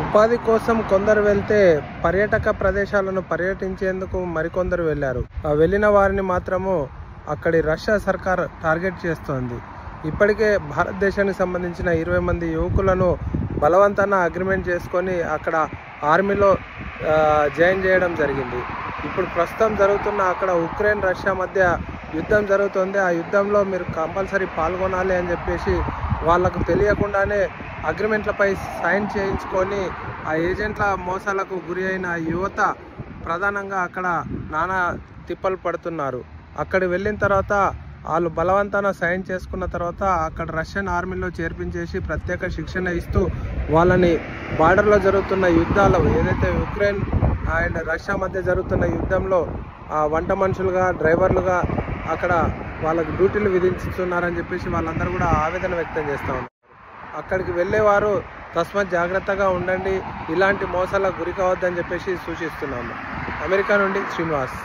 ఉపాధి కోసం కొందరు వెళ్తే పర్యాటక ప్రదేశాలను పర్యటించేందుకు మరికొందరు వెళ్ళారు. వెళ్ళిన వారిని మాత్రము అక్కడి రష్యా సర్కార్ టార్గెట్ చేస్తోంది. ఇప్పటికే భారతదేశానికి సంబంధించిన 20 మంది యువకులను బలవంతాన అగ్రిమెంట్ చేసుకొని అక్కడ ఆర్మీలో జాయిన్ చేయడం జరిగింది. ఇప్పుడు ప్రస్తుతం జరుగుతున్న అక్కడ ఉక్రెయిన్ రష్యా మధ్య యుద్ధం జరుగుతుంది. ఆ యుద్ధంలో మీరు కంపల్సరీ పాల్గొనాలి అని చెప్పేసి వాళ్ళకు తెలియకుండానే అగ్రిమెంట్లపై సైన్ చేయించుకొని ఆ ఏజెంట్ల మోసాలకు గురి అయిన యువత ప్రధానంగా అక్కడ నానా తిప్పలు పడుతున్నారు. అక్కడికి వెళ్ళిన తర్వాత వాళ్ళు బలవంతాన సైన్ చేసుకున్న తర్వాత అక్కడ రష్యన్ ఆర్మీలో చేర్పించేసి ప్రత్యేక శిక్షణ ఇస్తూ వాళ్ళని బార్డర్లో జరుగుతున్న యుద్ధాలు ఏదైతే ఉక్రెయిన్ అండ్ రష్యా మధ్య జరుగుతున్న యుద్ధంలో వంట మనుషులుగా డ్రైవర్లుగా అక్కడ వాళ్ళకు డ్యూటీలు విధించుతున్నారని చెప్పేసి వాళ్ళందరూ కూడా ఆవేదన వ్యక్తం చేస్తూ ఉన్నారు. అక్కడికి వెళ్ళేవారు తస్మాత్ జాగ్రత్తగా ఉండండి, ఇలాంటి మోసాలకు గురి కావద్దని చెప్పేసి సూచిస్తున్నాము. అమెరికా నుండి శ్రీనివాస్.